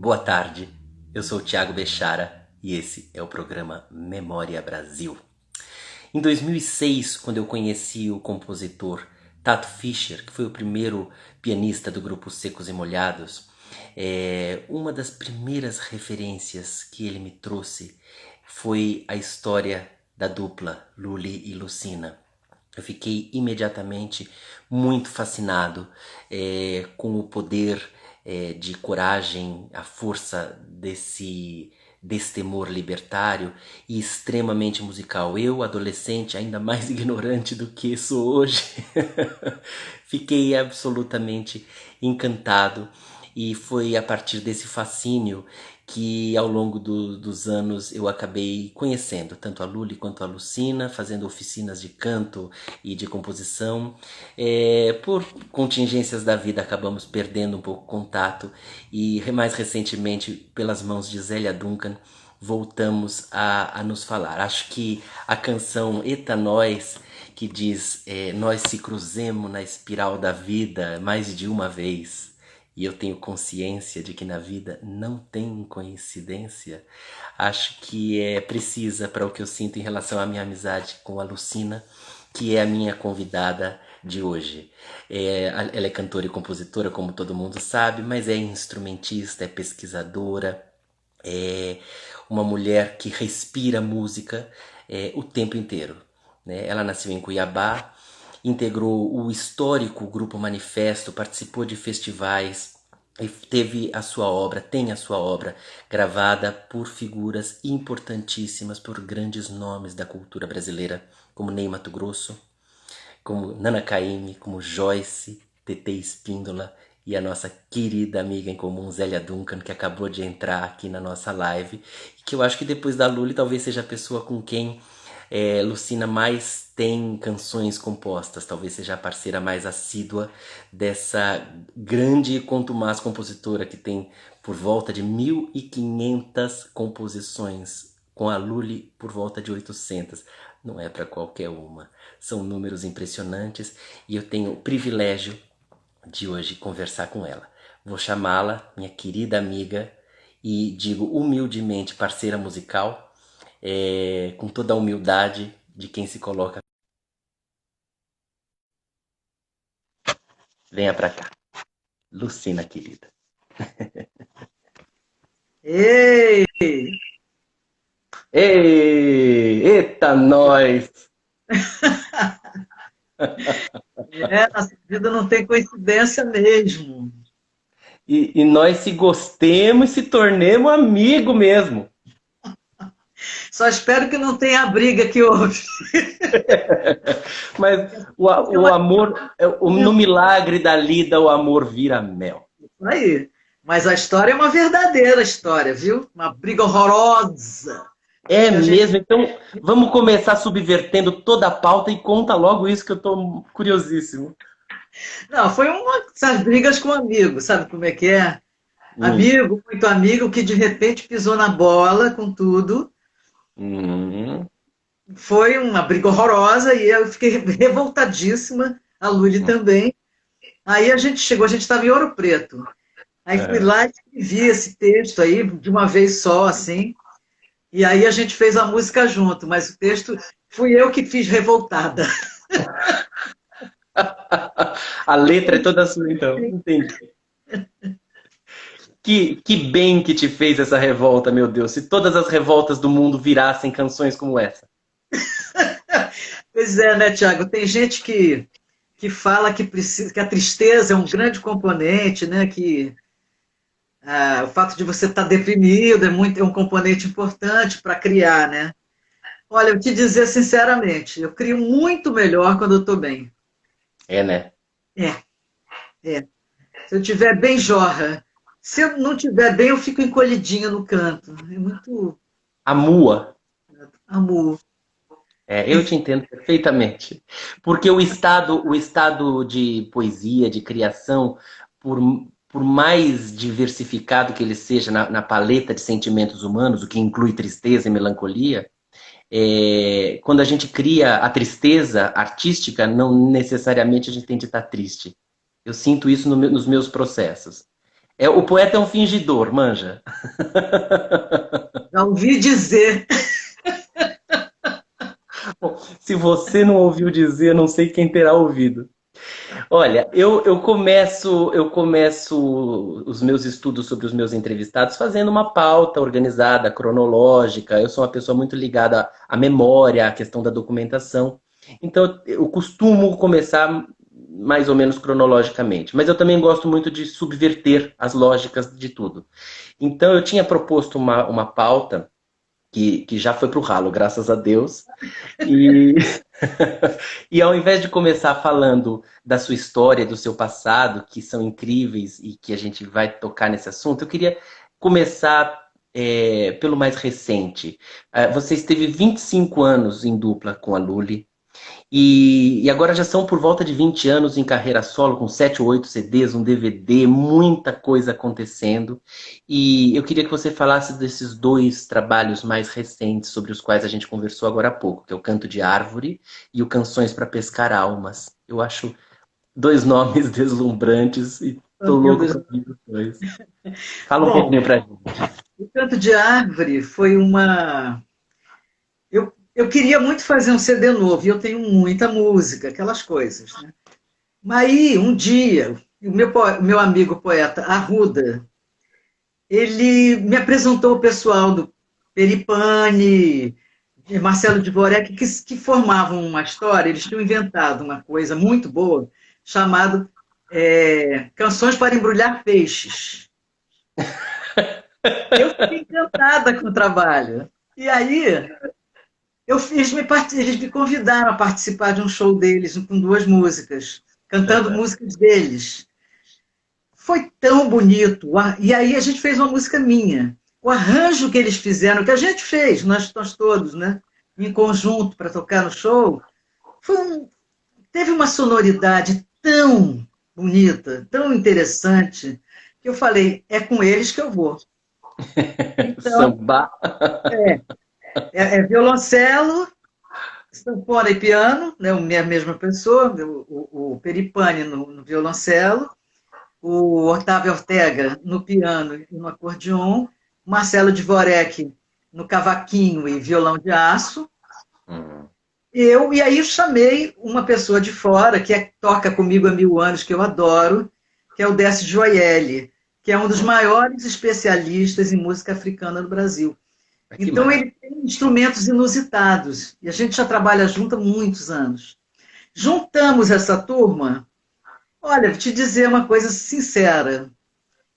Boa tarde, eu sou o Thiago Bechara e esse é o programa Memória Brasil. Em 2006, quando eu conheci o compositor Tato Fischer, que foi o primeiro pianista do grupo Secos e Molhados, uma das primeiras referências que ele me trouxe foi a história da dupla Lully e Lucina. Eu fiquei imediatamente muito fascinado com o poder de coragem, a força desse destemor libertário e extremamente musical. Eu, adolescente, ainda mais ignorante do que sou hoje, fiquei absolutamente encantado e foi a partir desse fascínio que ao longo dos anos eu acabei conhecendo tanto a Lully quanto a Lucina, fazendo oficinas de canto e de composição. Por contingências da vida acabamos perdendo um pouco o contato e mais recentemente, pelas mãos de Zélia Duncan, voltamos a nos falar. Acho que a canção Eta Nós, que diz nós se cruzemos na espiral da vida mais de uma vez, e eu tenho consciência de que na vida não tem coincidência, acho que é precisa para o que eu sinto em relação à minha amizade com a Lucina, que é a minha convidada de hoje. Ela é cantora e compositora, como todo mundo sabe, mas é instrumentista, é pesquisadora, é uma mulher que respira música o tempo inteiro. Né? Ela nasceu em Cuiabá, integrou o histórico Grupo Manifesto, participou de festivais e tem a sua obra gravada por figuras importantíssimas, por grandes nomes da cultura brasileira, como Ney Matogrosso, como Nana Caymmi, como Joyce, TT Espíndola e a nossa querida amiga em comum Zélia Duncan, que acabou de entrar aqui na nossa live, e que eu acho que depois da Lully talvez seja a pessoa com quem Lucina mais tem canções compostas, talvez seja a parceira mais assídua dessa grande e contumaz compositora que tem por volta de 1.500 composições, com a Lully por volta de 800. Não é para qualquer uma. São números impressionantes e eu tenho o privilégio de hoje conversar com ela. Vou chamá-la, minha querida amiga, e digo humildemente parceira musical, com toda a humildade de quem se coloca. Venha pra cá. Lucina, querida. Ei! Ei, eita nós! Nossa vida não tem coincidência mesmo. E nós se gostemos e se tornemos amigo mesmo. Só espero que não tenha a briga que houve. Mas o amor, no milagre da lida, o amor vira mel. Aí. Mas a história é uma verdadeira história, viu? Uma briga horrorosa. É Que a gente... mesmo? Então vamos começar subvertendo toda a pauta e conta logo isso que eu tô curiosíssimo. Não, foi uma dessas brigas com amigos, sabe como é que é? Hum. Amigo, muito amigo, que de repente pisou na bola com tudo. Hum. Foi uma briga horrorosa e eu fiquei revoltadíssima, a Luli também. Aí a gente chegou, a gente estava em Ouro Preto. Aí fui É. lá e escrevi esse texto aí de uma vez só, assim. E aí a gente fez a música junto, mas o texto fui eu que fiz revoltada. A letra é toda sua, então. Entendi. Que bem que te fez essa revolta, meu Deus. Se todas as revoltas do mundo virassem canções como essa. Pois é, né, Tiago? Tem gente que fala que, precisa, que a tristeza é um grande componente, né? Que o fato de você estar deprimido é um componente importante para criar, né? Olha, eu te dizer sinceramente, eu crio muito melhor quando eu estou bem. É, né? É, é. Se eu estiver bem, jorra. Se eu não estiver bem, eu fico encolhidinha no canto. É muito A mua. amor. Eu te entendo perfeitamente. Porque o estado de poesia, de criação, por, por mais diversificado que ele seja na paleta de sentimentos humanos, o que inclui tristeza e melancolia, quando a gente cria a tristeza artística, não necessariamente a gente tem de estar triste. Eu sinto isso nos meus processos. O poeta é um fingidor, manja. Já ouvi dizer. Bom, se você não ouviu dizer, não sei quem terá ouvido. Olha, eu começo os meus estudos sobre os meus entrevistados fazendo uma pauta organizada, cronológica. Eu sou uma pessoa muito ligada à memória, à questão da documentação. Então, eu costumo começar mais ou menos cronologicamente, mas eu também gosto muito de subverter as lógicas de tudo. Então, eu tinha proposto uma pauta que já foi para o ralo, graças a Deus. E, e ao invés de começar falando da sua história, do seu passado, que são incríveis e que a gente vai tocar nesse assunto, eu queria começar pelo mais recente. Você esteve 25 anos em dupla com a Lully. E agora já são por volta de 20 anos em carreira solo, com 7 ou 8 CDs, um DVD, muita coisa acontecendo. E eu queria que você falasse desses dois trabalhos mais recentes sobre os quais a gente conversou agora há pouco, que é o Canto de Árvore e o Canções para Pescar Almas. Eu acho dois nomes deslumbrantes e tô louco Lindos. para ouvir os dois. Fala um Bom, pouquinho pra gente. o Canto de Árvore foi uma. Eu queria muito fazer um CD novo, e eu tenho muita música, aquelas coisas, né? Mas aí, um dia, o meu amigo poeta Arruda, ele me apresentou o pessoal do Peripane, de Marcelo Dvorak, que formavam uma história, eles tinham inventado uma coisa muito boa, chamado Canções para Embrulhar Peixes. Eu fiquei encantada com o trabalho. E aí, eles me convidaram a participar de um show deles, com duas músicas, cantando músicas deles. Foi tão bonito. E aí a gente fez uma música minha. O arranjo que eles fizeram, que a gente fez, nós todos, né? Em conjunto para tocar no show, teve uma sonoridade tão bonita, tão interessante, que eu falei, é com eles que eu vou. Então, Samba. é violoncelo, sanfona e piano, né, a mesma pessoa, o Peripane no violoncelo, o Otávio Ortega no piano e no acordeon, Marcelo Dvorek no cavaquinho e violão de aço, Hum, e aí eu chamei uma pessoa de fora, toca comigo há 1000 anos, que eu adoro, que é o Décio Gioeli, que é um dos maiores especialistas em música africana no Brasil. que Então maravilha. ele tem instrumentos inusitados, e a gente já trabalha junto há muitos anos. Juntamos essa turma, olha, vou te dizer uma coisa sincera,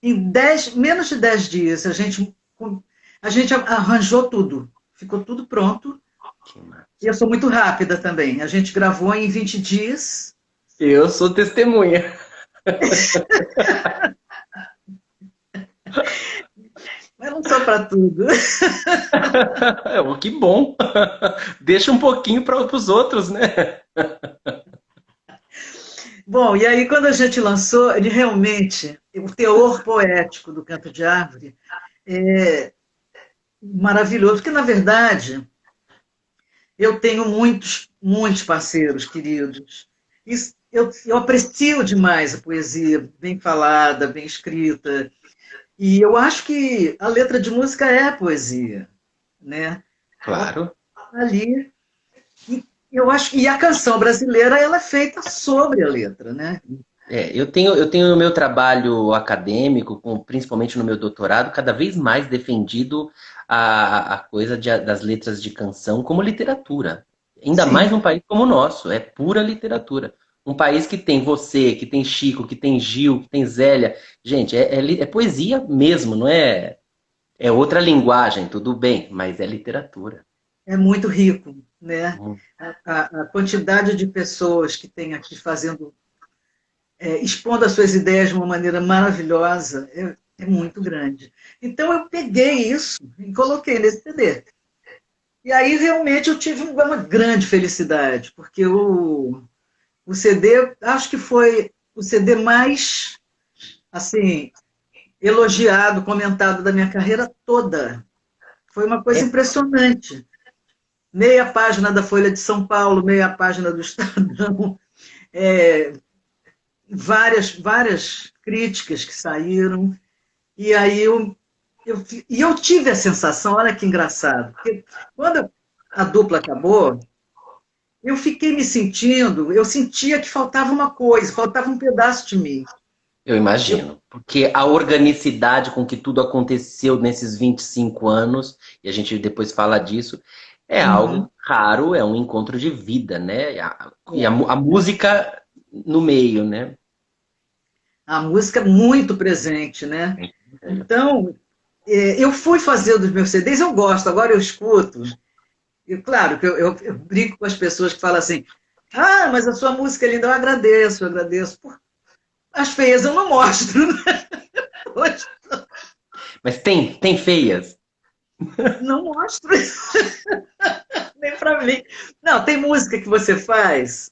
em menos de 10 dias, a gente arranjou tudo. Ficou tudo pronto. Que E eu massa. sou muito rápida também. A gente gravou em 20 dias. Eu sou testemunha. Mas não sou para tudo. Que bom. Deixa um pouquinho para os outros, né? Bom, e aí quando a gente lançou, ele realmente, o teor poético do Canto de Árvore é maravilhoso, porque na verdade eu tenho muitos, muitos parceiros queridos. Eu aprecio demais a poesia bem falada, bem escrita. E eu acho que a letra de música é poesia, né? Ela Claro. tá ali. E eu acho que a canção brasileira ela é feita sobre a letra, né? Eu tenho no meu trabalho acadêmico, principalmente no meu doutorado, cada vez mais defendido a coisa das letras de canção como literatura. Ainda mais Sim, num país como o nosso, é pura literatura. Um país que tem você, que tem Chico, que tem Gil, que tem Zélia. Gente, é poesia mesmo, não é? É outra linguagem, tudo bem, mas é literatura. é muito rico, né? Hum. A quantidade de pessoas que tem aqui expondo as suas ideias de uma maneira maravilhosa é muito grande. Então eu peguei isso e coloquei nesse CD. E aí realmente eu tive uma grande felicidade, porque o CD, acho que foi o CD mais, assim, elogiado, comentado da minha carreira toda. Foi uma coisa É, impressionante. Meia página da Folha de São Paulo, meia página do Estadão, é, várias críticas que saíram. E aí eu tive a sensação, olha que engraçado, porque quando a dupla acabou, eu fiquei me sentindo, eu sentia que faltava uma coisa, faltava um pedaço de mim. Eu Eu, imagino. Porque a organicidade com que tudo aconteceu nesses 25 anos, e a gente depois fala disso, é uhum, algo raro, é um encontro de vida, né? é. A música no meio, né? A música muito presente, né? Então, eu fui fazer dos meus CDs, eu gosto, agora eu escuto. E claro que eu brinco com as pessoas que falam assim, ah, mas a sua música é linda, eu agradeço, eu agradeço. Pô, as feias eu não mostro, né? Mas tem feias? Não mostro, nem para mim. Não, tem música que você faz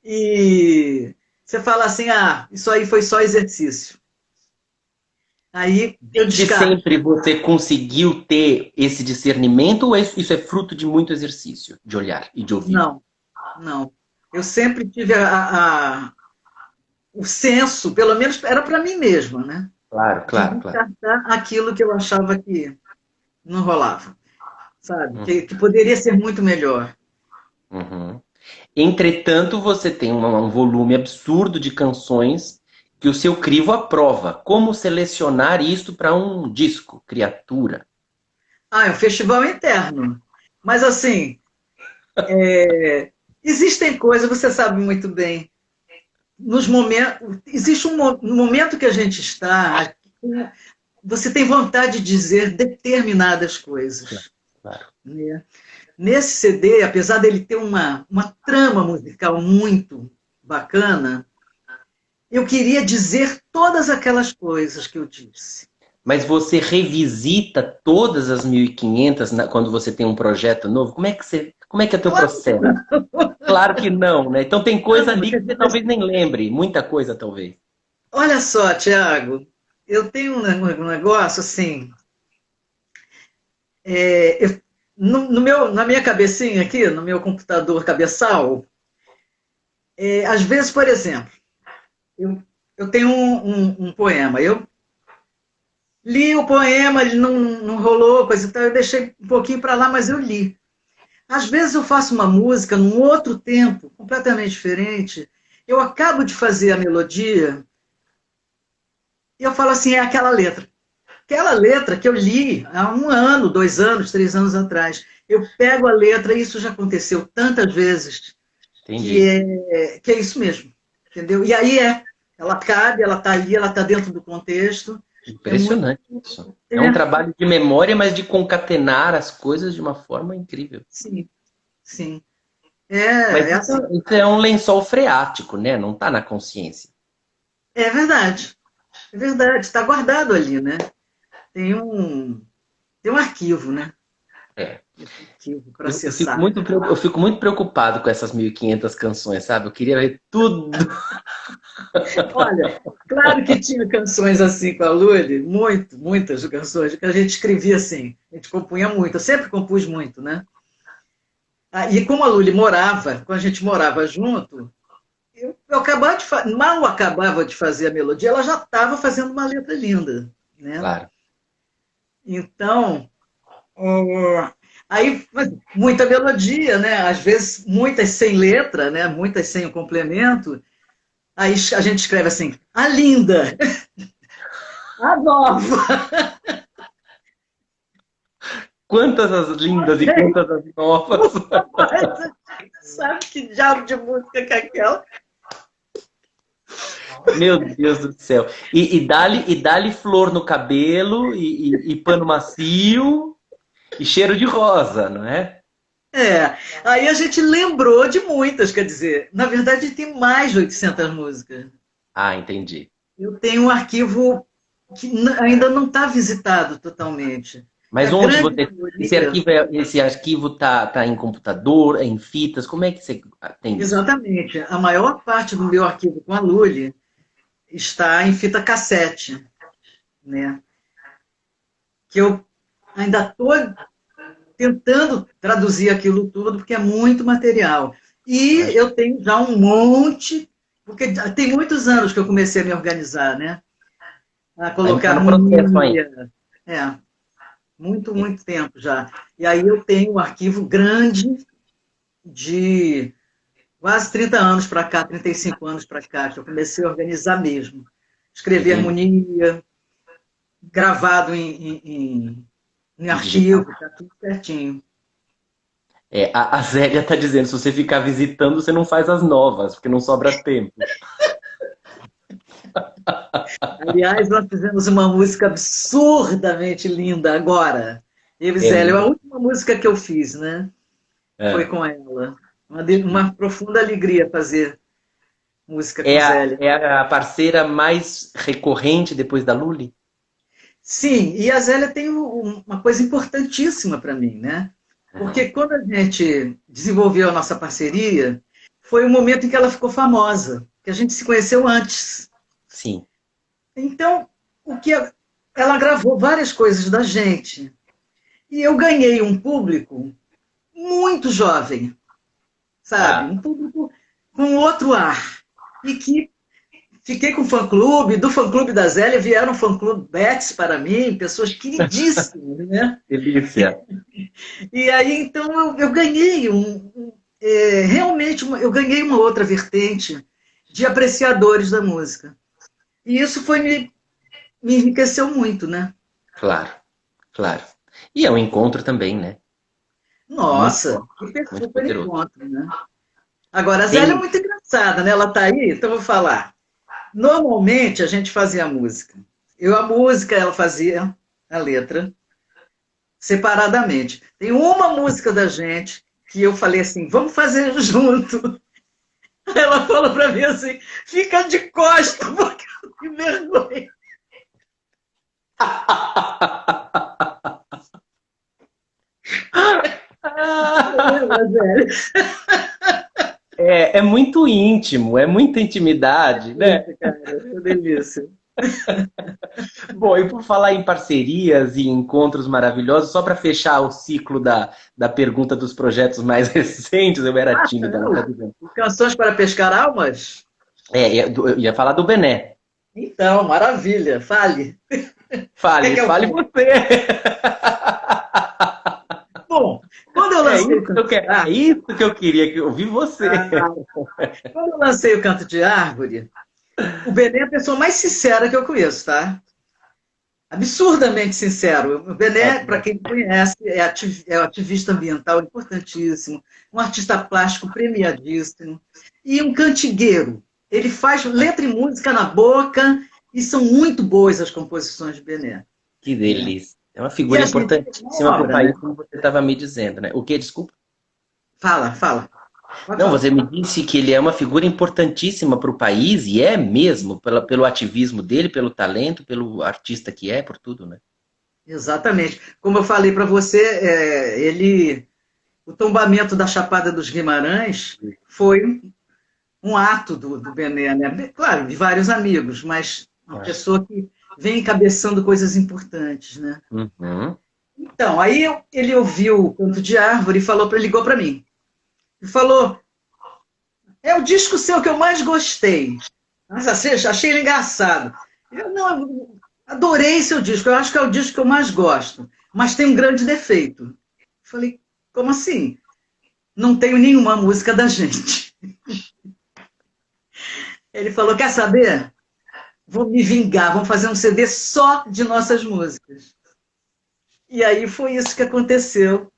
e você fala assim, ah, isso aí foi só exercício. Aí eu Desde descarto. sempre você conseguiu ter esse discernimento ou isso é fruto de muito exercício, de olhar e de ouvir? Não, não. Eu sempre tive o senso, pelo menos era para mim mesma, né? Claro, De claro, claro. descartar aquilo que eu achava que não rolava, sabe? Uhum, Que poderia ser muito melhor. uhum. Entretanto, você tem um volume absurdo de canções que o seu crivo aprova. Como selecionar isto para um disco, criatura? Ah, é um festival interno. Mas, assim, existem coisas, você sabe muito bem, nos momentos, existe um momento que a gente está, você tem vontade de dizer determinadas Claro, coisas, claro. né? Nesse CD, apesar dele ter uma trama musical muito bacana, eu queria dizer todas aquelas coisas que eu disse. Mas você revisita todas as 1500 quando você tem um projeto novo? Como é que é teu Claro que processo? Claro que não, né? Então tem coisa não, ali que você talvez nem lembre, muita coisa talvez. olha só, Tiago, eu tenho um negócio assim, na minha cabecinha aqui, no meu computador cabeçal, às vezes, por exemplo, eu, eu tenho um poema, eu li o poema, ele não rolou, coisa e tal, eu deixei um pouquinho para lá, mas eu li. Às vezes eu faço uma música num outro tempo, completamente diferente, eu acabo de fazer a melodia e eu falo assim, é aquela letra. Aquela letra que eu li há um ano, 2 anos, 3 anos atrás. Eu pego a letra, e isso já aconteceu tantas vezes, que Entendi. que é isso mesmo, entendeu? E aí ela cabe, ela está ali, ela está dentro do contexto. É muito. Impressionante isso. É um É, trabalho de memória, mas de concatenar as coisas de uma forma incrível. sim, sim. Mas É isso, assim. isso é um lençol freático, né? Não está na consciência. É verdade. É verdade. Está guardado ali, né? Tem um, tem um arquivo, né? É. Esse arquivo para Eu fico acessar. eu fico muito preocupado com essas 1500 canções, sabe? Eu queria ver tudo. Olha, claro que tinha canções assim com a Lully, muitas canções que a gente escrevia assim, a gente compunha muito, eu sempre compus muito, né? Ah, e como a Lully morava, quando a gente morava junto, eu mal acabava de fazer a melodia, ela já estava fazendo uma letra linda, né? Claro. Então, aí muita melodia, né? Às vezes muitas sem letra, né? Muitas sem o complemento. Aí a gente escreve assim, a linda, a nova. Quantas as lindas e quantas as novas. Mas sabe que diabo de música que é aquela? Meu Deus do céu. E dá-lhe flor no cabelo, e pano macio, e cheiro de rosa, não é? É, aí a gente lembrou de muitas, quer dizer, na verdade tem mais de 800 músicas. Ah, entendi. Eu tenho um arquivo que ainda não está visitado totalmente. E a Mas onde grande você. maioria, Esse arquivo tá em computador, é em fitas? Como é que você tem isso? exatamente, a maior parte do meu arquivo com a Lully está em fita cassete, né? Que eu ainda estou tentando traduzir aquilo tudo, porque é muito material. E Imagina. eu tenho já um monte, porque tem muitos anos que eu comecei a me organizar, né? a Ainda está colocar no processo ainda. harmonia. É, muito tempo já. E aí eu tenho um arquivo grande de quase 30 anos para cá, 35 anos para cá, que eu comecei a organizar mesmo. Escrever Entendi. harmonia, gravado em Em digital. arquivo, tá tudo certinho. A Zélia tá dizendo, se você ficar visitando, você não faz as novas, porque não sobra tempo. Aliás, nós fizemos uma música absurdamente linda agora. Eu e É Zélia, a mesmo. última música que eu fiz, né? Foi É. com ela. Uma profunda alegria fazer música com É Zélia. a parceira mais recorrente depois da Luli? Sim, e a Zélia tem uma coisa importantíssima para mim, né? Uhum. Porque quando a gente desenvolveu a nossa parceria, foi o momento em que ela ficou famosa, que a gente se conheceu antes. Sim. Então, o que ela gravou várias coisas da gente. E eu ganhei um público muito jovem, sabe? Ah. Um público com outro ar. E que fiquei com o fã-clube, do fã-clube da Zélia vieram fã-clube Betis para mim, pessoas queridíssimas, né? Delícia. E aí, então, eu ganhei realmente, eu ganhei uma outra vertente de apreciadores da música. E isso me enriqueceu muito, né? Claro, claro. E é um encontro também, né? Muito Nossa, forte, super, muito super poderoso. encontro, né? Agora, a Zélia é Tem. muito engraçada, né? Ela tá aí, então eu vou falar. Normalmente, a gente fazia a música. Eu, a música, ela fazia a letra, separadamente. Tem uma música da gente que eu falei assim, vamos fazer junto. Ela falou para mim assim, fica de costas, porque eu tenho vergonha. Lembra, Zé? É muito íntimo, é muita intimidade, né? Delícia, cara, que delícia. Bom, e por falar em parcerias e encontros maravilhosos, só para fechar o ciclo da pergunta dos projetos mais recentes, eu era Ah, tímido, ela tá não. dizendo. Canções para pescar almas? Eu ia falar do Bené. Então, maravilha, fale. O que é Fale, que eu fale falo? você. Bom, quando eu É lancei o isso que Canto eu de quero, é Árvore, isso que eu queria que eu ouvir você. quando eu lancei o Canto de Árvore, o Benê é a pessoa mais sincera que eu conheço, tá? Absurdamente sincero. O Bené, para quem conhece, é um ativista ambiental importantíssimo, um artista plástico premiadíssimo e um cantigueiro. Ele faz letra e música na boca e são muito boas as composições de Bené. Que Né? delícia. É uma E figura a gente tem importantíssima uma para o obra, né? país, como você estava me dizendo, né? O quê? Desculpa. Fala, fala. Pode Não, falar. você me disse que ele é uma figura importantíssima para o país, e é mesmo, pelo ativismo dele, pelo talento, pelo artista que é, por tudo, né? Exatamente. Como eu falei para você, o tombamento da Chapada dos Guimarães foi um ato do Bené, né? Claro, de vários amigos, mas uma É. pessoa que vem encabeçando coisas importantes, né? Uhum. Então, aí ele ouviu o Canto de Árvore e ligou para mim. E falou: é o disco seu que eu mais gostei. Nossa, achei ele engraçado. Eu não, eu adorei seu disco, eu acho que é o disco que eu mais gosto, mas tem um grande defeito. Falei, como assim? Não tenho nenhuma música da gente. Ele falou: quer saber? Vou me vingar, vamos fazer um CD só de nossas músicas. E aí foi isso que aconteceu,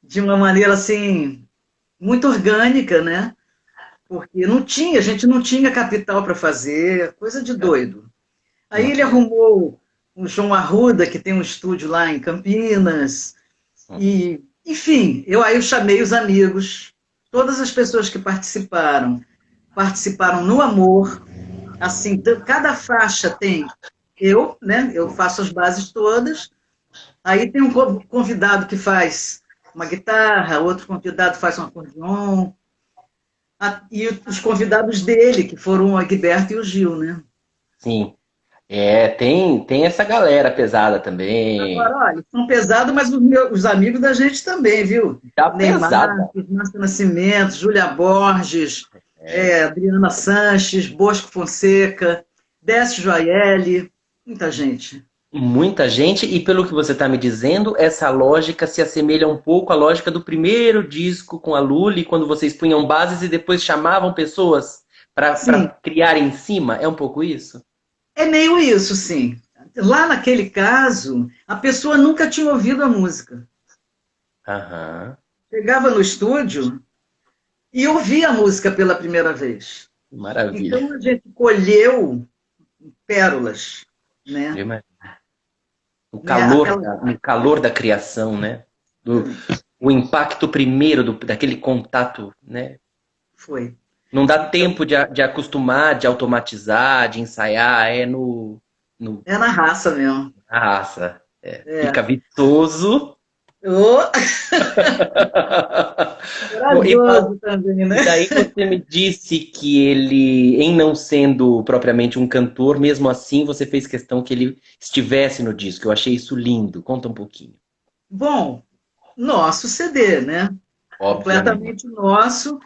de uma maneira assim, muito orgânica, né? Porque a gente não tinha capital para fazer, coisa de doido. Aí ele Uhum. arrumou o João Arruda, que tem um estúdio lá em Campinas, e, enfim, aí eu chamei os amigos, todas as pessoas que participaram no amor, assim, cada faixa tem eu, né? Eu faço as bases todas. Aí tem um convidado que faz uma guitarra, outro convidado faz um acordeon, e os convidados dele, que foram o Agberto e o Gil, né? Sim. Tem essa galera pesada também. Agora, olha, são pesados, mas os amigos da gente também, viu? Tá Neymar, pesada. Márcio Nascimento, Júlia Borges, É. Adriana Sanches, Bosco Fonseca, Décio Joielli, Muita gente. Muita gente, e pelo que você está me dizendo, essa lógica se assemelha um pouco à lógica do primeiro disco com a Lully, quando vocês punham bases e depois chamavam pessoas para Sim, criar em cima. É um pouco isso? é meio isso, sim. Lá naquele caso, a pessoa nunca tinha ouvido a música. Aham, Chegava no estúdio e ouvia a música pela primeira vez. maravilha. Então a gente colheu pérolas, né? Né? Aquela... O calor da criação, né? O impacto primeiro daquele contato, né? Foi. Não dá Então, tempo de acostumar, de automatizar, de ensaiar, no é na raça mesmo. na raça. É, fica É. vistoso. Oh, Bom, corajoso também, né? e daí você me disse que ele, em não sendo propriamente um cantor, mesmo assim você fez questão que ele estivesse no disco. Eu achei isso lindo. Conta um pouquinho. Bom, nosso CD, né? Obviamente. Completamente nosso.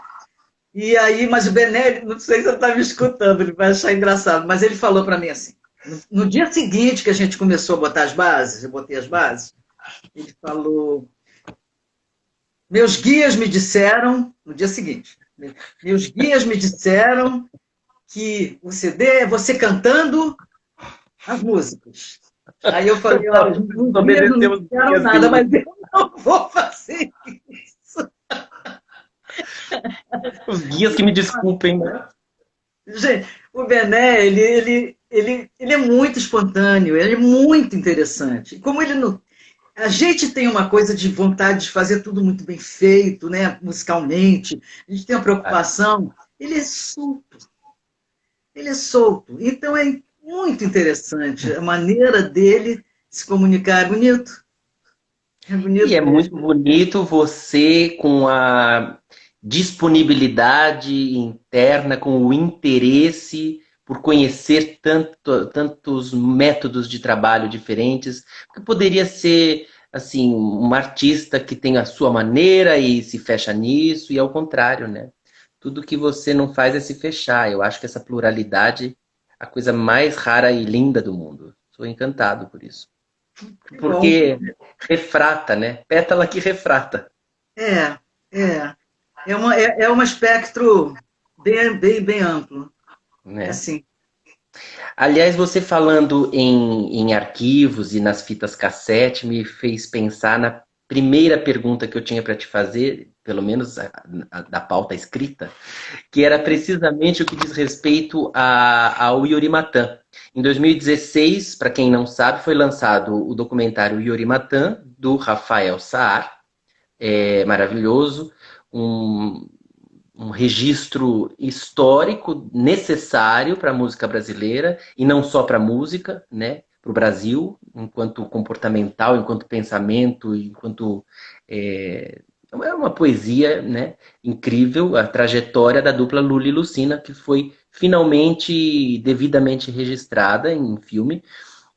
E aí, mas o Benelli, não sei se você está me escutando, ele vai achar engraçado, mas ele falou para mim assim, no dia seguinte que a gente começou a botar as bases, eu botei as bases, ele falou, meus guias me disseram, no dia seguinte, meus guias me disseram que o CD é você cantando as músicas. Aí eu falei, olha, os guias não me Obedeceu os disseram dias nada, mas dele. eu não vou fazer isso. Os guias que me desculpem, né? Gente, o Bené, ele é muito espontâneo, ele é muito interessante. Como ele não. A gente tem uma coisa de vontade de fazer tudo muito bem feito, né, musicalmente, a gente tem uma preocupação. Ele é solto, ele é solto. Então é muito interessante. A maneira dele se comunicar é bonito. É E bonito é muito mesmo. bonito você com a disponibilidade interna, com o interesse por conhecer tantos métodos de trabalho diferentes, porque poderia ser assim um artista que tem a sua maneira e se fecha nisso, e ao contrário, né? Tudo que você não faz é se fechar. Eu acho que essa pluralidade é a coisa mais rara e linda do mundo. Sou encantado por isso. Que bom. Porque refrata, né? Pétala que refrata, É, é. É um espectro bem amplo. É né? assim. Aliás, você falando em arquivos e nas fitas cassete me fez pensar na primeira pergunta que eu tinha para te fazer, pelo menos da pauta escrita, que era precisamente o que diz respeito ao Yuri Matan. Em 2016, para quem não sabe, foi lançado o documentário Yuri Matan, do Rafael Saar, maravilhoso, um, um registro histórico necessário para a música brasileira e não só para a música, né? Para o Brasil, enquanto comportamental, enquanto pensamento, enquanto é uma poesia, né, incrível, a trajetória da dupla Lula e Lucina, que foi finalmente devidamente registrada em filme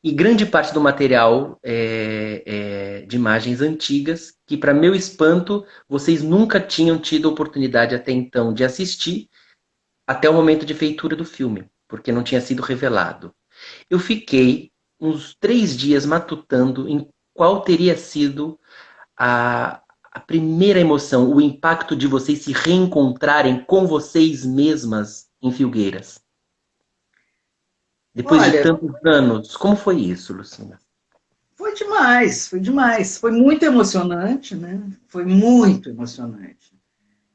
e grande parte do material é de imagens antigas, que, para meu espanto, vocês nunca tinham tido a oportunidade até então de assistir, até o momento de feitura do filme, porque não tinha sido revelado. Eu fiquei uns 3 dias matutando em qual teria sido a primeira emoção, o impacto de vocês se reencontrarem com vocês mesmas em Filgueiras. Depois de Olha, tantos anos. Como foi isso, Lucina? foi demais, foi demais. Foi muito emocionante, né? Foi muito emocionante.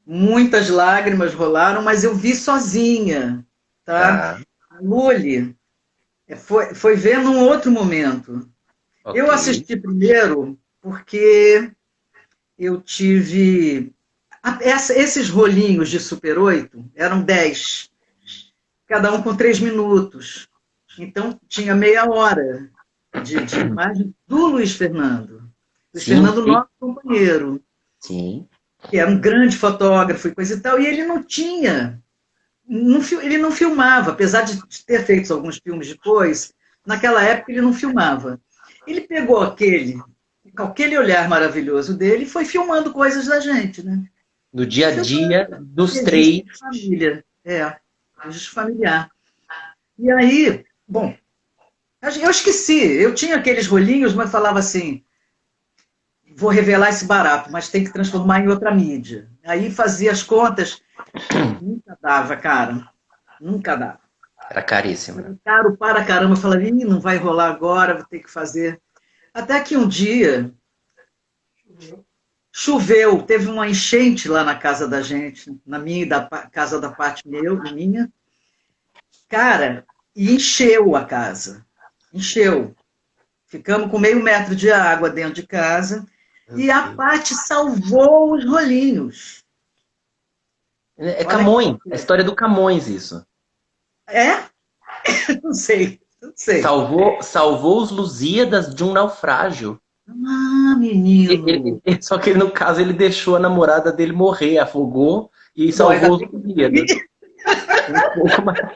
Muitas lágrimas rolaram, mas eu vi sozinha, tá? Tá, A Lully foi ver num outro momento. Eu ok. assisti primeiro porque eu tive. Esses rolinhos de Super 8 eram 10, cada um com 3 minutos. Então tinha meia hora de imagem do Luiz Fernando. Luiz Sim, Fernando, nosso companheiro, sim. que era um grande fotógrafo e coisa e tal, e ele não tinha, ele não filmava, apesar de ter feito alguns filmes depois, naquela época ele não filmava. Ele pegou aquele olhar maravilhoso dele e foi filmando coisas da gente, né? No dia a Filmando dia dos registro três. de família, registro familiar. E aí, bom, Eu esqueci, eu tinha aqueles rolinhos, mas falava assim, vou revelar esse barato, mas tem que transformar em outra mídia. Aí fazia as contas, nunca dava, cara, nunca dava. Era caríssimo, né? Era caro para caramba, eu falava, ih, não vai rolar agora, vou ter que fazer. Até que um dia choveu, teve uma enchente lá na casa da gente, na minha e da casa da parte meu, minha. Cara, e encheu a casa. Encheu. Ficamos com meio metro de água dentro de casa Meu e a Deus. Paty salvou os rolinhos. É Olha que Camões, a loucura. história do Camões, isso. É? Não sei, não sei. Salvou os Lusíadas de um naufrágio. Ah, menino. Só que no caso ele deixou a namorada dele morrer, afogou e Bom, ainda salvou os bem que eu Lusíadas. consegui.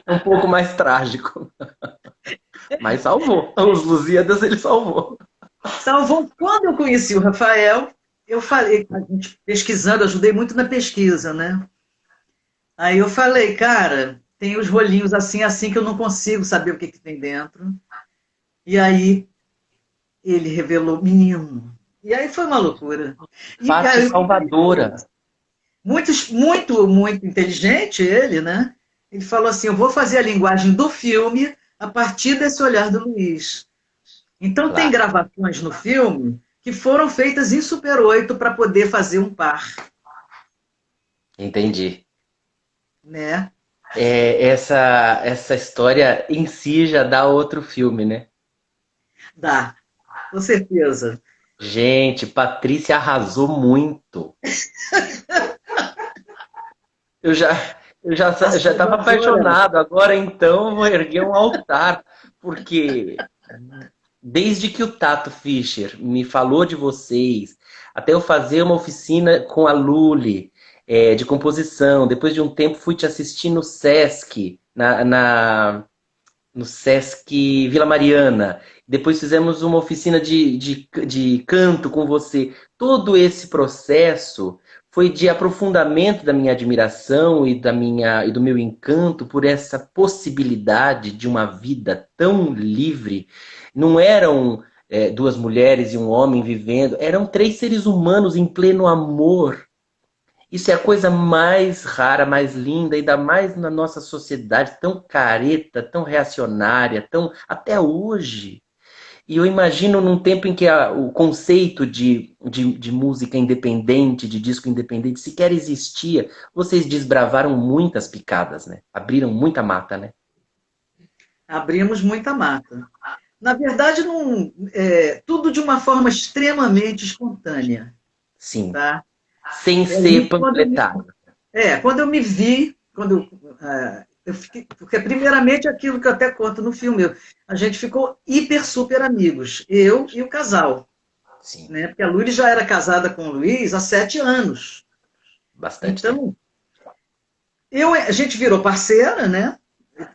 Um pouco mais trágico. Mas salvou. Os Lusíadas ele salvou. Salvou. Quando eu conheci o Rafael, eu falei, a gente pesquisando, ajudei muito na pesquisa, né? Aí eu falei, cara, tem os rolinhos assim, assim, que eu não consigo saber o que, que tem dentro. E aí ele revelou, menino. E aí foi uma loucura. E, Paty cara, Salvadora. muito inteligente ele, né? Ele falou assim: eu vou fazer a linguagem do filme a partir desse olhar do Luiz. Então, tem Claro, gravações no filme que foram feitas em Super 8 para poder fazer um par, entendi. né? Essa história em si já dá outro filme, né? Dá, com certeza. Gente, Patrícia arrasou muito. Eu já, já estava Salvadora. apaixonado. Agora então eu vou erguer um altar, porque desde que o Tato Fischer me falou de vocês, até eu fazer uma oficina com a Luli, de composição, depois de um tempo fui te assistir no Sesc, no Sesc Vila Mariana. Depois fizemos uma oficina de canto com você. Todo esse processo foi de aprofundamento da minha admiração e do meu encanto por essa possibilidade de uma vida tão livre. Não eram duas mulheres e um homem vivendo, eram três seres humanos em pleno amor. Isso é a coisa mais rara, mais linda, ainda mais na nossa sociedade tão careta, tão reacionária, tão até hoje. E eu imagino num tempo em que o conceito de música independente, de disco independente, sequer existia, vocês desbravaram muitas picadas, né? Abriram muita mata, né? Abrimos muita mata. Na verdade, não, tudo de uma forma extremamente espontânea, Sim. tá? Sem E ser aí, panfletário. quando eu me vi, eu fiquei, porque primeiramente aquilo que eu até conto no filme, a gente ficou hiper super amigos, eu e o casal, Sim. né? Porque a Luri já era casada com o Luiz há 7 anos. Bastante tempo. Então, a gente virou parceira, né?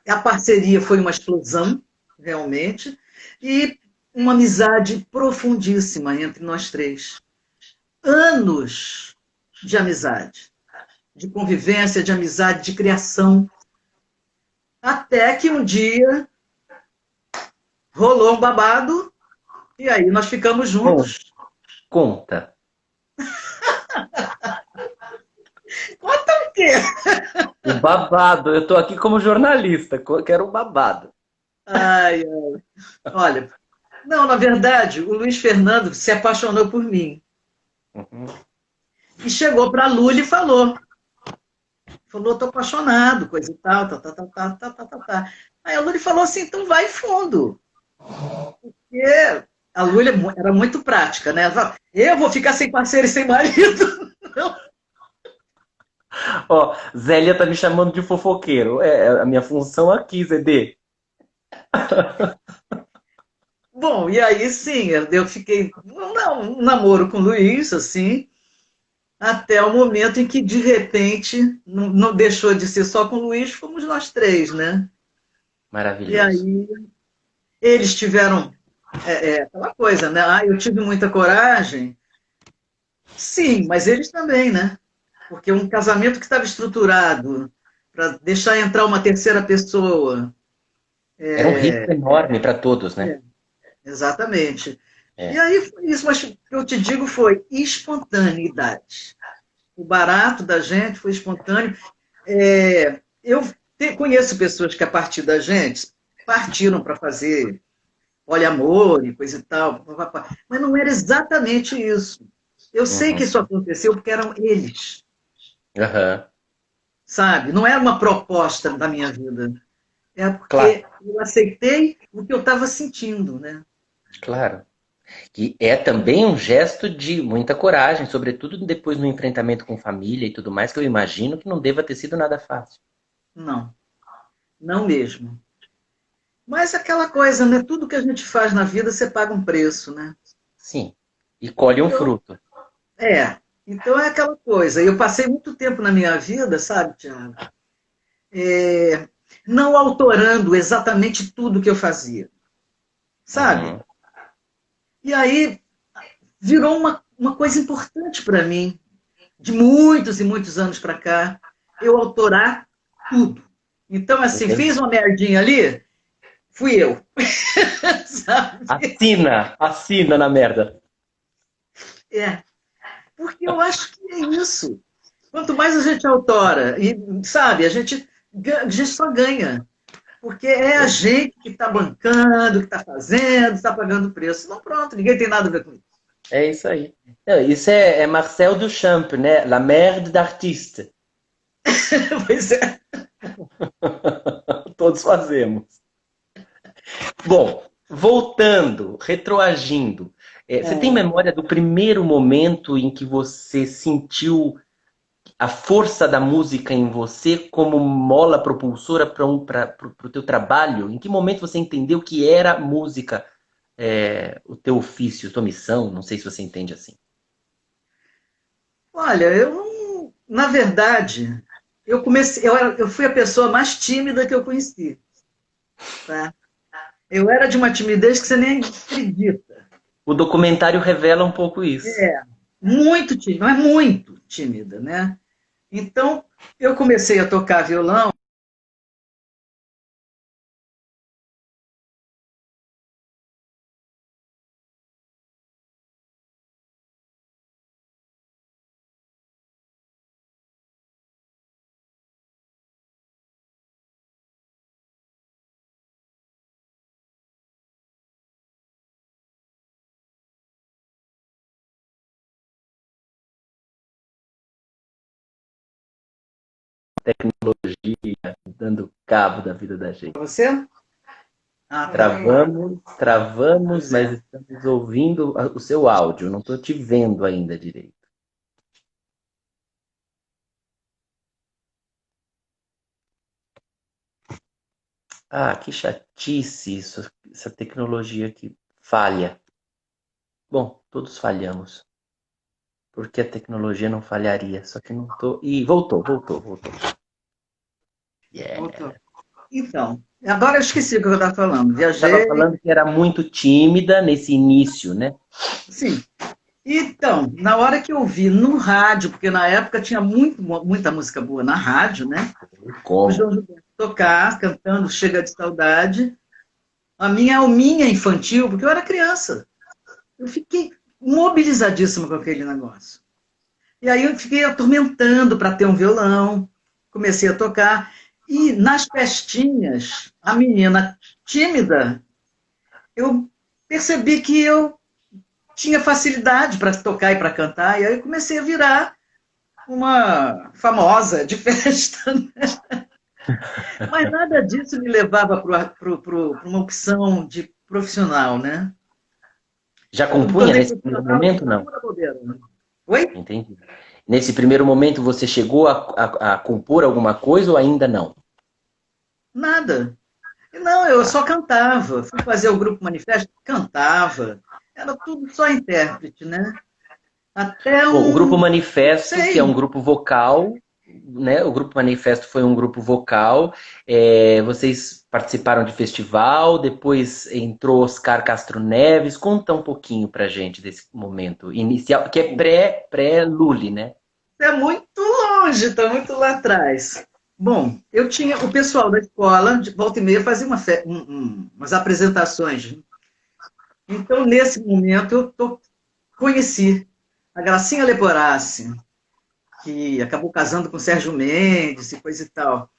A parceria foi uma explosão, realmente, e uma amizade profundíssima entre nós três. Anos de amizade, de convivência, de amizade, de criação. Até que um dia rolou um babado e aí nós ficamos Bom, juntos. conta. Conta o quê? O babado. Eu tô aqui como jornalista, quero um babado. Ai, ai. Olha, não, na verdade, o Luiz Fernando se apaixonou por mim. Uhum. E chegou para a Lula e falou. Falou, tô apaixonado, coisa e tal, tá, tá, tá, tá, tá, tá, tá, tá. Aí a Lula falou assim, então vai fundo. Porque a Lula era muito prática, né? Ela falava, eu vou ficar sem parceiro e sem marido. Ó, Zélia tá me chamando de fofoqueiro. É a minha função aqui, Zedê. Bom, e aí sim, eu fiquei um namoro com o Luiz, assim, até o momento em que, de repente, não deixou de ser só com o Luiz, fomos nós três, né? E Maravilhoso. aí eles tiveram aquela coisa, né? Ah, eu tive muita coragem. Sim, mas eles também, né? Porque um casamento que estava estruturado para deixar entrar uma terceira pessoa, Era um risco enorme para todos, né? Exatamente. E É. aí foi isso, mas o que eu te digo foi espontaneidade. O barato da gente foi espontâneo. Eu conheço pessoas que, a partir da gente, partiram para fazer poliamor e coisa e tal, mas não era exatamente isso. Eu sei que Uhum. isso aconteceu porque eram eles, Aham. sabe? Não era uma proposta da minha vida. É Claro, porque eu aceitei o que eu estava sentindo, né? claro. Que é também um gesto de muita coragem, sobretudo depois no enfrentamento com família e tudo mais, que eu imagino que não deva ter sido nada fácil. Não, não mesmo. Mas aquela coisa, né? Tudo que a gente faz na vida, você paga um preço, né? Sim. E colhe um Então, fruto. é. Então é aquela coisa. Eu passei muito tempo na minha vida, sabe, Tiago? Não autorando exatamente tudo que eu fazia, sabe? Uhum. E aí virou uma coisa importante para mim, de muitos e muitos anos para cá, eu autorar tudo. Então, assim, Entendi. fiz uma merdinha ali, fui eu, sabe? Assina, assina na merda. É, porque eu acho que é isso. Quanto mais a gente autora, e sabe, a gente só ganha. Porque é a gente que está bancando, que está fazendo, está pagando o preço. Não, pronto, ninguém tem nada a ver com isso. É isso aí. Não, isso é Marcel Duchamp, né? La merde d'artiste. Pois é. Todos fazemos. Bom, voltando, retroagindo, você tem É. memória do primeiro momento em que você sentiu a força da música em você como mola propulsora para o teu trabalho? Em que momento você entendeu que era música, o teu ofício, tua missão? Não sei se você entende assim. Olha, eu não. Na verdade, eu fui a pessoa mais tímida que eu conheci. Tá? Eu era de uma timidez que você nem acredita. O documentário revela um pouco isso. Muito tímida, mas muito tímida, né? Então, eu comecei a tocar violão. Tecnologia dando cabo da vida da gente. Você? Ah, tá. Travamos, travamos, Pois mas é. estamos ouvindo o seu áudio. Não estou te vendo ainda direito. Ah, que chatice isso, essa tecnologia que falha. Bom, todos falhamos. Porque a tecnologia não falharia. Só que não tô. Ih, voltou. Yeah. Voltou. Então, agora eu esqueci o que eu estava falando. Você estava Viajei, falando que era muito tímida nesse início, né? sim. Então, na hora que eu vi no rádio, porque na época tinha muita música boa na rádio, né? O Como? João Gilberto tocar, cantando Chega de Saudade, a minha alminha infantil, porque eu era criança, eu fiquei mobilizadíssima com aquele negócio. E aí eu fiquei atormentando para ter um violão, comecei a tocar, e nas festinhas, a menina tímida, eu percebi que eu tinha facilidade para tocar e para cantar, e aí eu comecei a virar uma famosa de festa, né? Mas nada disso me levava para uma opção de profissional, né? Já Eu me compunha tornei nesse primeiro profissional momento? por Não. pura bobeira. Oi? Entendi. Nesse primeiro momento você chegou a compor alguma coisa ou ainda não? Nada. Não, eu Tá. só cantava. Fui fazer o grupo Manifesto, cantava. Era tudo só intérprete, né? Até Bom, o Grupo não Manifesto, que é um sei, grupo vocal, né? O Grupo Manifesto foi um grupo vocal. Vocês participaram de festival, depois entrou Oscar Castro Neves. Conta um pouquinho pra gente desse momento inicial, que é pré-Lully, né? é muito longe, está muito lá atrás. Bom, eu tinha o pessoal da escola, de volta e meia, fazia umas apresentações. Então, nesse momento, conheci a Gracinha Leporassi, que acabou casando com o Sérgio Mendes e coisa e tal.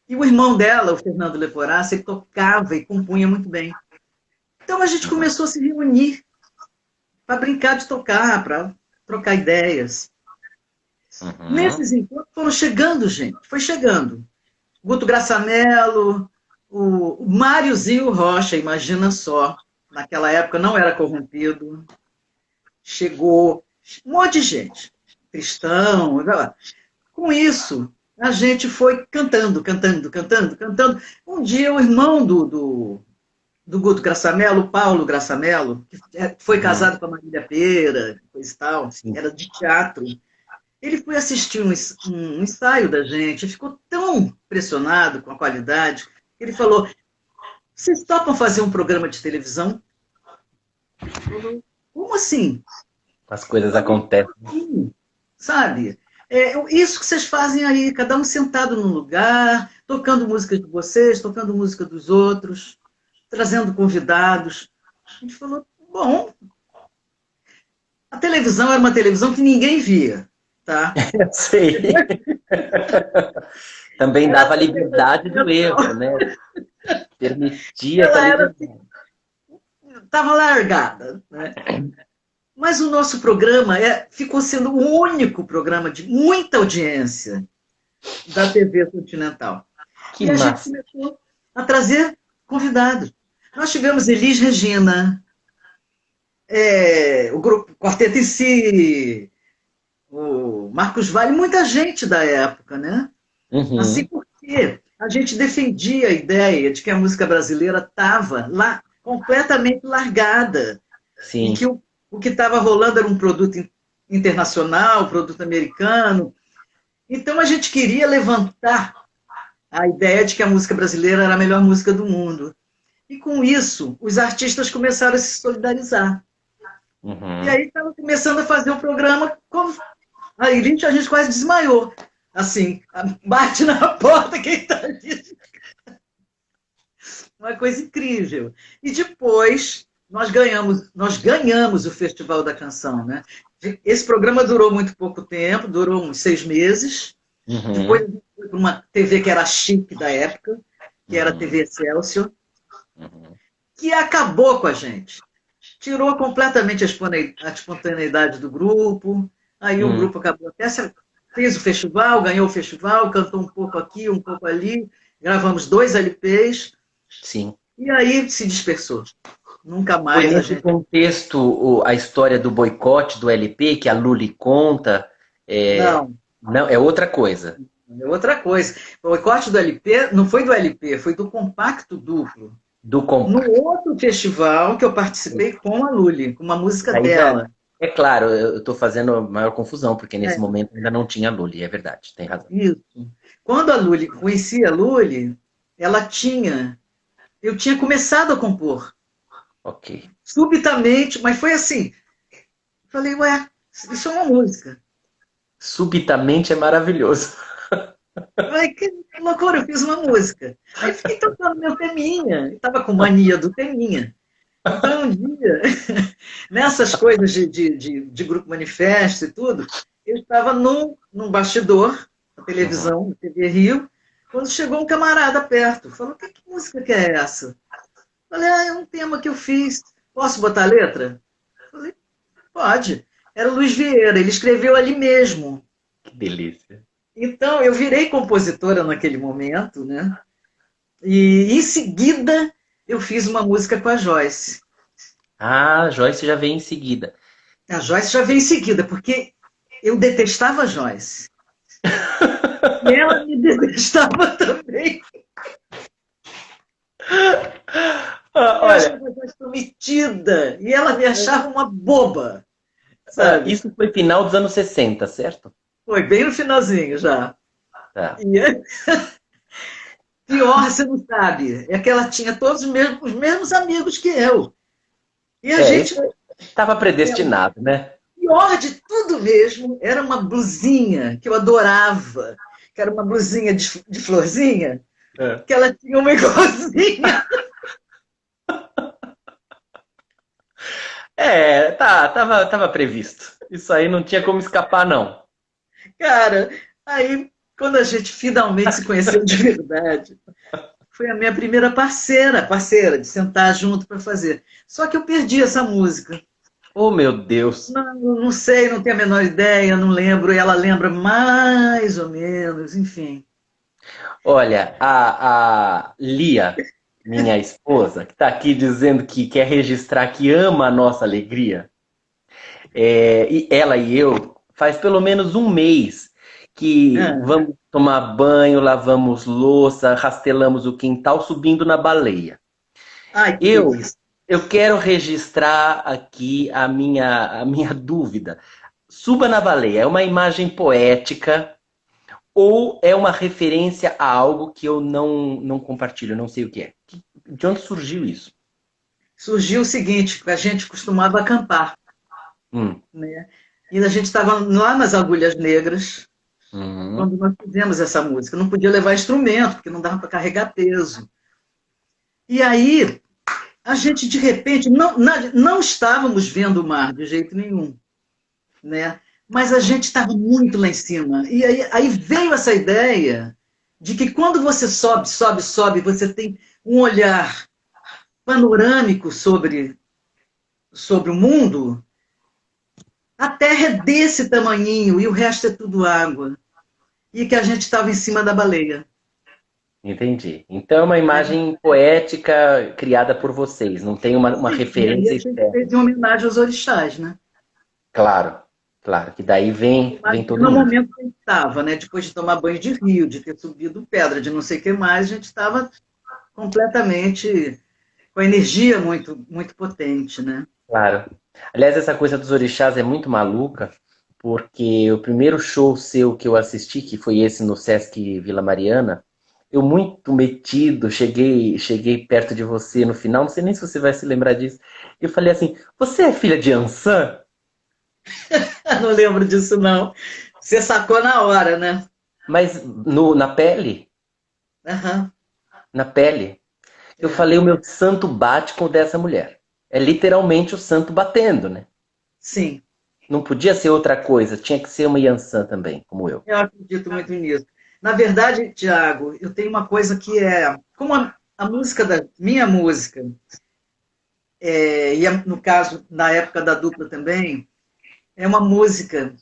E o irmão dela, o Fernando Leporassi, ele tocava e compunha muito bem. Então, a gente Uhum. começou a se reunir para brincar de tocar, para trocar ideias. Uhum. Nesses encontros foram chegando, gente, foi chegando. Guto Graçamelo, o Máriozinho Rocha, imagina só, naquela época não era corrompido, chegou um monte de gente, cristão, com isso a gente foi cantando, cantando, cantando, cantando. Um dia o irmão do Guto Graçamelo, o Paulo Graçamelo, que foi Uhum. casado com a Marília Pêra, coisa e tal, Sim. era de teatro. Ele foi assistir um ensaio da gente, ficou tão impressionado com a qualidade, que ele falou: vocês topam fazer um programa de televisão? Falou, como assim? As coisas Falei, acontecem. sim, sabe? Isso que vocês fazem aí, cada um sentado num lugar, tocando música de vocês, tocando música dos outros, trazendo convidados. A gente falou, bom, a televisão era uma televisão que ninguém via, tá? Eu sei. Também Era dava a TV liberdade do erro, ocidental. né? Permitia essa Ela era, liberdade. estava largada, né? Mas o nosso programa ficou sendo o único programa de muita audiência da TV Continental. Que E a gente massa. começou a trazer convidados. Nós tivemos Elis Regina, o grupo Quarteto em Si, o Marcos Vale, muita gente da época, né? Assim Uhum. porque a gente defendia a ideia de que a música brasileira estava lá completamente largada e que Sim. o que estava rolando era um produto internacional, produto americano. Então a gente queria levantar a ideia de que a música brasileira era a melhor música do mundo. E com isso, os artistas começaram a se solidarizar. E Uhum. aí estava começando a fazer o programa, como a gente quase desmaiou. Assim, bate na porta quem está ali. Uma coisa incrível. E depois nós ganhamos o Festival da Canção, né? Esse programa durou muito pouco tempo, durou uns 6 meses. Depois a Uhum. gente foi para uma TV que era chique da época, que era a Uhum. TV Excelsior, Uhum. que acabou com a gente. Tirou completamente a espontaneidade do grupo. Aí o Uhum. grupo acabou até fez o festival, ganhou o festival, cantou um pouco aqui, um pouco ali, gravamos 2 LPs Sim. e aí se dispersou. Nunca Foi mais a nesse gente. contexto a história do boicote do LP que a Lully conta. É, Não, não, é outra coisa. é outra coisa. O boicote do LP não foi do LP, foi do compacto duplo. Do No compacto. outro festival que eu participei com a Lully, com uma música Daí já. dela. É claro, eu estou fazendo maior confusão, porque nesse É, momento ainda não tinha Lully, é verdade, tem razão. isso. Quando a Lully, conheci a Lully, ela tinha, eu tinha começado a compor, Ok. subitamente, mas foi assim, falei, ué, isso é uma música. Subitamente é maravilhoso. Ai, que loucura, eu fiz uma música. Aí fiquei tocando meu teminha, estava com mania do teminha. Então, um dia, nessas coisas de grupo manifesto e tudo, eu estava num bastidor da Uhum. televisão, da TV Rio, quando chegou um camarada perto. Falou, que música que é essa? Falei, é um tema que eu fiz. Posso botar a letra? Falei, pode. Era o Luiz Vieira, ele escreveu ali mesmo. Que delícia. Então, eu virei compositora naquele momento, né? E em seguida eu fiz uma música com a Joyce. Ah, Joyce já vem em seguida. A Joyce já veio em seguida, porque eu detestava a Joyce. E ela me detestava também. Ah, Eu olha, achava a Joyce prometida. E ela me achava uma boba, sabe? isso foi final dos anos 60, certo? Foi bem no finalzinho já. Tá. E pior, você não sabe, é que ela tinha todos os mesmos amigos que eu. E a É, isso gente, estava predestinado, né? pior de tudo mesmo, era uma blusinha que eu adorava, que era uma blusinha de florzinha, É. que ela tinha uma igualzinha. Tava previsto. Isso aí não tinha como escapar, não. Cara, aí quando a gente finalmente se conheceu de verdade, foi a minha primeira parceira de sentar junto para fazer. Só que eu perdi essa música. Oh, meu Deus. Não sei, não tenho a menor ideia, não lembro. Ela lembra mais ou menos, enfim. Olha, a Lia, minha esposa, que está aqui dizendo que quer registrar que ama a nossa alegria, e ela e eu, faz pelo menos um mês que Ah, vamos tomar banho, lavamos louça, rastelamos o quintal, subindo na baleia. ai, que Eu, delícia. eu quero registrar aqui a minha dúvida. Suba na baleia é uma imagem poética ou é uma referência a algo que eu não compartilho, não sei o que é? De onde surgiu isso? Surgiu o seguinte, a gente costumava acampar, Hum, né? E a gente estava lá nas Agulhas Negras, uhum, quando nós fizemos essa música. Não podia levar instrumento, porque não dava para carregar peso. E aí, a gente, de repente, não estávamos vendo o mar de jeito nenhum, né? Mas a gente estava muito lá em cima. E aí veio essa ideia de que quando você sobe, sobe, sobe, você tem um olhar panorâmico sobre o mundo, a Terra é desse tamanhinho e o resto é tudo água. E que a gente estava em cima da baleia. entendi. Então é uma Né? imagem poética criada por vocês, não tem uma Sim, e aí referência a gente fez externa. em homenagem aos orixás, né? Claro, claro, que daí vem todo No mundo. momento que a gente estava, né? Depois de tomar banho de rio, de ter subido pedra, de não sei o que mais, a gente estava completamente com a energia muito, muito potente, né? Claro. Aliás, essa coisa dos orixás é muito maluca, porque o primeiro show seu que eu assisti, que foi esse no Sesc Vila Mariana, eu muito metido, cheguei perto de você no final, não sei nem se você vai se lembrar disso. Eu falei assim: "Você é filha de Ansan?" Não lembro disso, não. Você sacou na hora, né? Mas na pele, Aham, na pele, eu é. falei: "O meu santo bate com o dessa mulher." É literalmente o santo batendo, né? Sim, Não podia ser outra coisa, tinha que ser uma Yansan também, como eu. eu acredito muito nisso. Na verdade, Tiago, eu tenho uma coisa que é, como a música da minha música, no caso, na época da dupla também, é uma música,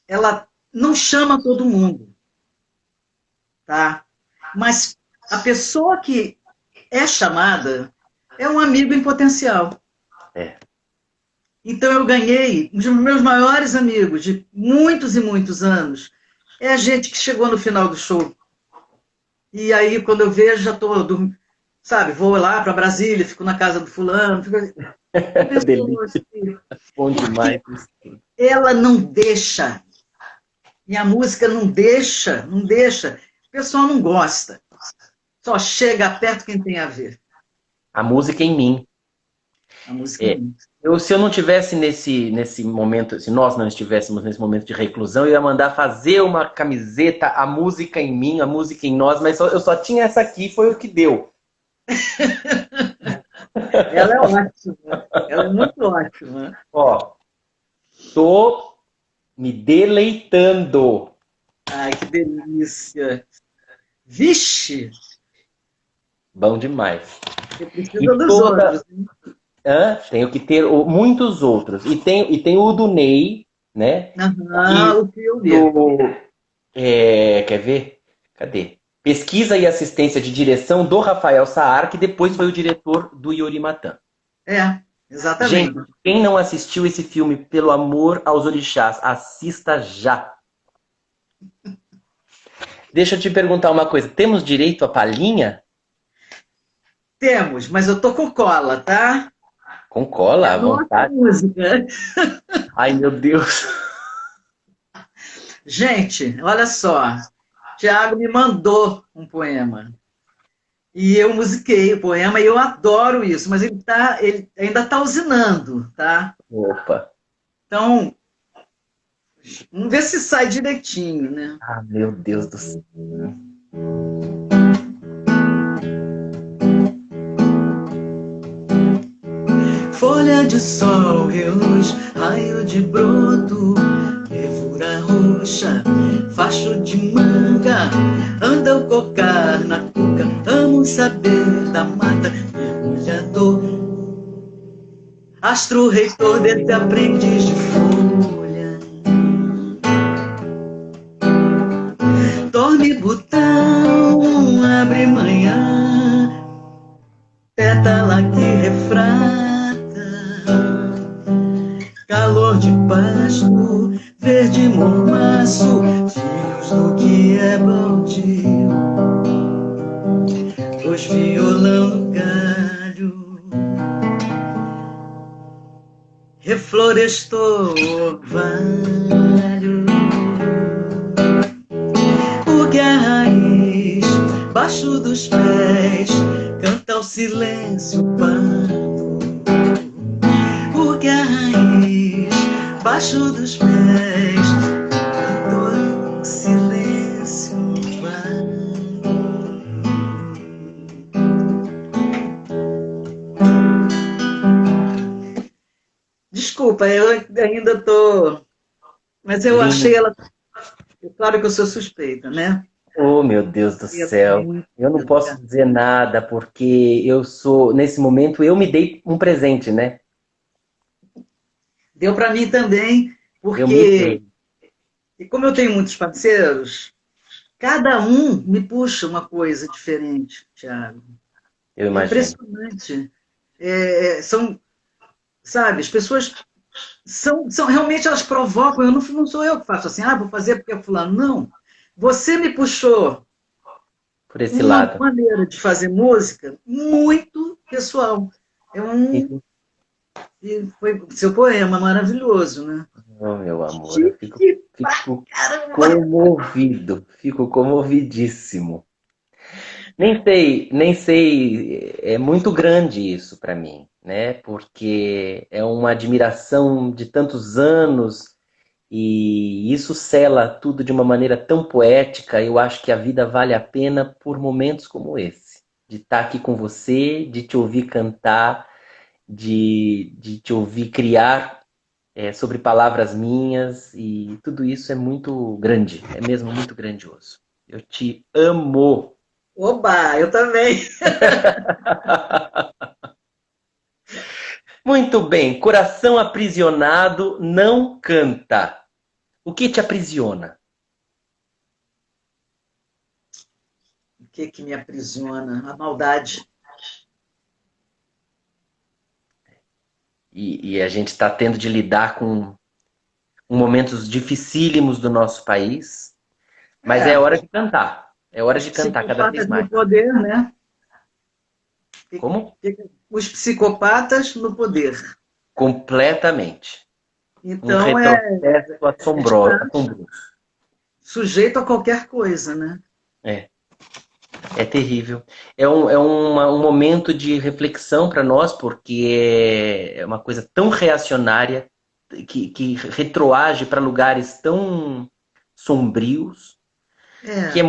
ela não chama todo mundo, tá? Mas a pessoa que é chamada é um amigo em potencial. É. Então eu ganhei um dos meus maiores amigos de muitos e muitos anos. É a gente que chegou no final do show. E aí, quando eu vejo, já estou, sabe, vou lá para Brasília, fico na casa do fulano. São pessoas Delícia, bom demais que isso. ela não deixa. E a música não deixa, não deixa. O pessoal não gosta. Só chega perto quem tem a ver. A música em mim. A música É, em se eu não tivesse nesse momento, se nós não estivéssemos nesse momento de reclusão, eu ia mandar fazer uma camiseta, a música em mim, a música em nós, mas eu só tinha essa aqui, foi o que deu. ela é ótima. Ela é muito ótima. Ó, tô me deleitando. Ai, que delícia. Vixe, Bom demais. você E precisa dos toda. outros, hein? Tenho que ter muitos outros. E tem o do Ney, né? Aham, E o filme. do. Quer ver? Cadê? Pesquisa e assistência de direção do Rafael Saar, que depois foi o diretor do Yori Matan. É, Gente, exatamente. quem não assistiu esse filme, pelo amor aos orixás, assista já. Deixa eu te perguntar uma coisa. Temos direito à palhinha? Temos, mas eu tô com cola, tá? Com É cola, a à nossa vontade. música. Ai, meu Deus. Gente, olha só. Tiago me mandou um poema. E eu musiquei o poema e eu adoro isso, mas ele ainda está usinando, tá? Opa. Então, Vamos ver se sai direitinho, né? Ah, meu Deus do céu. Folha de sol, reluz, raio de broto, fervura roxa, facho de manga, anda o cocar na cuca, amo saber da mata, mergulhador, astro reitor desse aprendiz de folha. Dorme botão, abre manhã, pétala que refrata, calor de pasto, verde mormaço, filhos do que é baldio, os violão no galho, reflorestou o orvalho, o que a raiz, baixo dos pés, canta o silêncio pardo, o que a raiz, baixo dos pés, canta o silêncio pardo. Desculpa, eu ainda estou. Mas eu achei ela. Claro que eu sou suspeita, né? Oh, meu Deus do céu. Eu não posso dizer nada, porque eu sou, nesse momento, eu me dei um presente, né? Deu para mim também, Eu me porque, dei, como eu tenho muitos parceiros, cada um me puxa uma coisa diferente, Thiago. eu É imagino. impressionante. São, sabe, as pessoas realmente elas provocam. Eu não sou eu que faço assim, vou fazer porque é fulano. Não. Você me puxou Por esse uma lado. maneira de fazer música muito pessoal. É e foi seu poema maravilhoso, né? Oh, meu amor, eu Chique pra fico caramba! comovido, fico comovidíssimo. Nem sei, é muito grande isso para mim, né? Porque é uma admiração de tantos anos e isso sela tudo de uma maneira tão poética. Eu acho que a vida vale a pena por momentos como esse, de estar aqui com você, de te ouvir cantar, de te ouvir criar sobre palavras minhas e tudo isso é muito grande, é mesmo muito grandioso. Eu te amo. Oba, eu também. Muito bem, coração aprisionado não canta. O que te aprisiona? O que me aprisiona? A maldade. E a gente está tendo de lidar com momentos dificílimos do nosso país, mas é É, hora de cantar. É hora os de cantar cada vez psicopatas no mais. poder, né? Como? Os psicopatas no poder. Completamente. Um Então, retrocesso a gente está assombroso. sujeito a qualquer coisa, né? É, é terrível. Um momento de reflexão para nós, porque é uma coisa tão reacionária que retroage para lugares tão sombrios que É,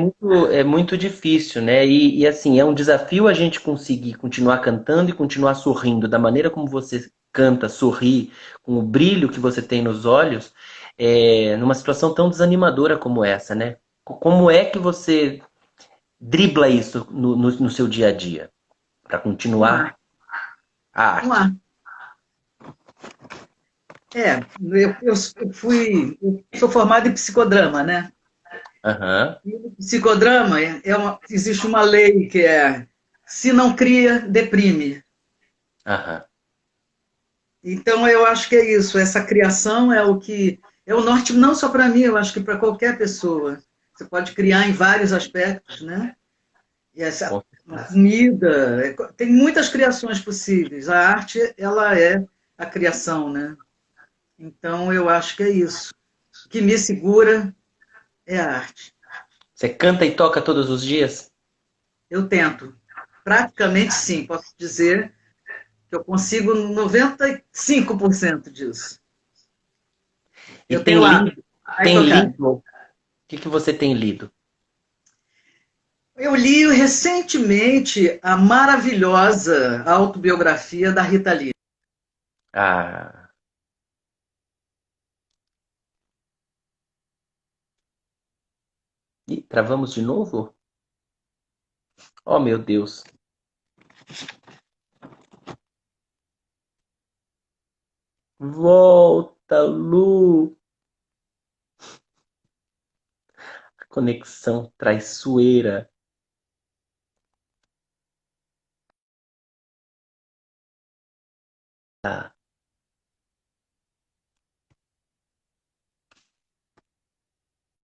é muito difícil, né? E assim, é um desafio a gente conseguir continuar cantando e continuar sorrindo da maneira como você canta, sorri, com o brilho que você tem nos olhos, numa situação tão desanimadora como essa, né? Como é que você dribla isso no seu dia a dia para vamos lá, continuar a vamos arte? lá. Eu sou formado em psicodrama, né? Aham, E no psicodrama existe uma lei que é se não cria, deprime. aham. Então eu acho que é isso, essa criação é o que é o norte não só para mim, eu acho que para qualquer pessoa. Você pode criar em vários aspectos, né? E essa Com uma certeza. comida, tem muitas criações possíveis. A arte, ela é a criação, né? Então eu acho que é isso. O que me segura é a arte. Você canta e toca todos os dias? Eu tento. Praticamente sim, posso dizer que eu consigo 95% disso. E Eu tem tenho lido, hábito. Vai Tem tocar. lido? O que você tem lido? Eu li recentemente a maravilhosa autobiografia da Rita Lee. Ah, ih, travamos de novo? Oh, meu Deus. Volta, Lu. Conexão traiçoeira.